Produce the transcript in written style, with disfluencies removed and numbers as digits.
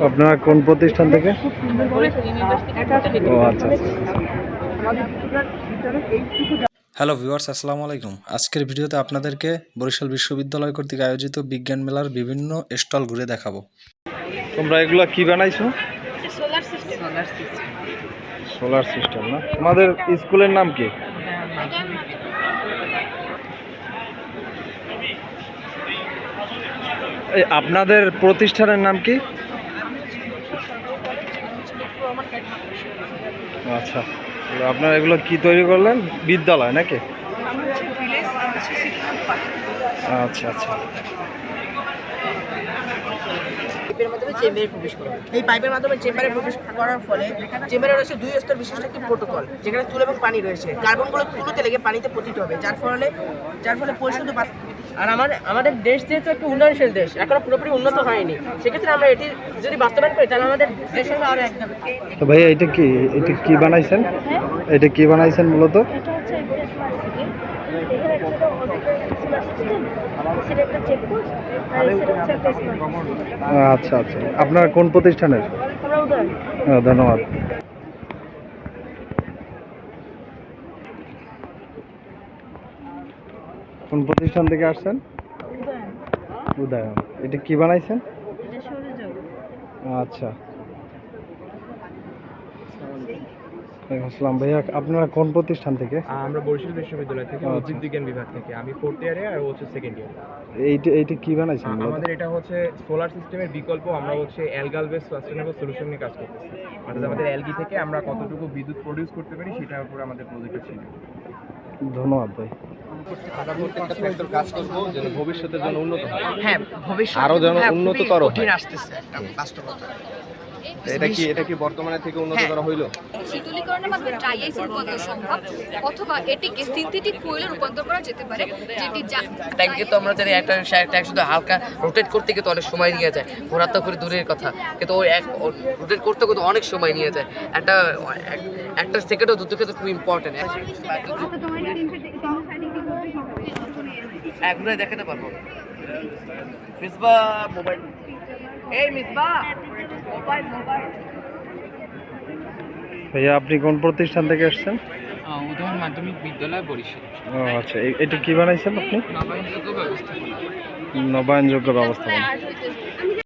আপনারা কোন প্রতিষ্ঠান থেকে? ও আচ্ছা। হ্যালো ভিউয়ার্স, আসসালামু আলাইকুম। আজকের ভিডিওতে আপনাদেরকে বরিশাল বিশ্ববিদ্যালয় কর্তৃক আয়োজিত বিজ্ঞান মেলার বিভিন্ন স্টল ঘুরে দেখাবো। তোমরা এগুলা কি বানাইছো? সোলার সিস্টেম না? তোমাদের স্কুলের নাম কি? আপনাদের প্রতিষ্ঠানের নাম কি? আচ্ছা, আপনারা এগুলো কি তৈরি করলেন? বিদ্যালয় নাকি? আচ্ছা আচ্ছা। এই পাইপের মাধ্যমে চেম্বারে প্রবেশ করার ফলে চেম্বারে রয়েছে 2 স্তর বিশিষ্ট একটি প্রোটোকল, যেখানে চুল এবং পানি রয়েছে। কার্বনগুলো চুলোতে লেগে পানিতে পতিত হবে, যার ফলে পরিশুদ্ধ। আর আমাদের দেশ যেহেতু একটি উন্নয়নশীল দেশ, এখনো পুরোপুরি উন্নত হয়নি। সেক্ষেত্রে আমরা এটি যদি বাস্তবায়ন করি তাহলে আমাদের দেশ হবে আরো একদম। তো ভাই এটা কি বানাইছেন? এটা কি বানাইছেন মূলত? আচ্ছা আচ্ছা, আপনার কোন প্রতিষ্ঠানের? ধন্যবাদ। কোন প্রতিষ্ঠান থেকে আসছেন? উদয়ন। এটা কি বানাইছেন? আচ্ছা, আসসালাম ভাইয়া, আপনারা কোন প্রতিষ্ঠান থেকে? আমরা বরিশাল বিশ্ববিদ্যালয় থেকে, উদ্ভিদ বিজ্ঞান বিভাগ থেকে। আমি 4th ইয়ারে আর হচ্ছে 2nd ইয়ার। এইটা কি বানাইছেন? আমাদের এটা হচ্ছে সোলার সিস্টেমের বিকল্প। আমরা হচ্ছে অ্যালগাল বেস সাস্টেনেবল সলিউশন নিয়ে কাজ করতেছি। অর্থাৎ আমাদের অ্যালগি থেকে আমরা কতটুকু বিদ্যুৎ প্রডিউস করতে পারি সেটার উপর আমাদের প্রজেক্টটা ছিল। ধন্যবাদ ভাই। প্রত্যেকটা ফ্যাক্টর কাজ করবো যেন ভবিষ্যতের জন্য উন্নত হয়। হ্যাঁ, ভবিষ্যৎ আরো যেন উন্নততর হয়। কঠিন আসতেছে একটা বাস্তবতা। এটা কি বর্তমানে থেকে উন্নততর হইলো? শীতলীকরণের মাধ্যমে ড্রাই আইসে রূপান্তর সম্ভব, অথবা এটিকে সিনথেটিক ফুয়েলে রূপান্তর করা যেতে পারে, যেটি ট্যাঙ্কে তো আমরা জানি একটা ট্যাঙ্ক শুধু হালকা রোটেট করতে গিয়ে তো অনেক সময় নিয়ে যায়, ঘোরাতে করে দূরের কথা, কিন্তু ওই রোটেট করতে করতে অনেক সময় নিয়ে যায়। একটা সেকেন্ডও দুটো ক্ষেত্রে খুব ইম্পর্টেন্ট। একগুলো দেখাতে পারবো। মিসবা মোবাইল, এই মিসবা মোবাইল। ভাইয়া আপনি কোন প্রতিষ্ঠান থেকে আসছেন? উদয়ন মাধ্যমিক বিদ্যালয় বরিশাল। ও আচ্ছা, এটা কি বানাইছেন আপনি? নবায়নযোগ্য ব্যবস্থাপনা। নবায়নযোগ্য ব্যবস্থাপনা।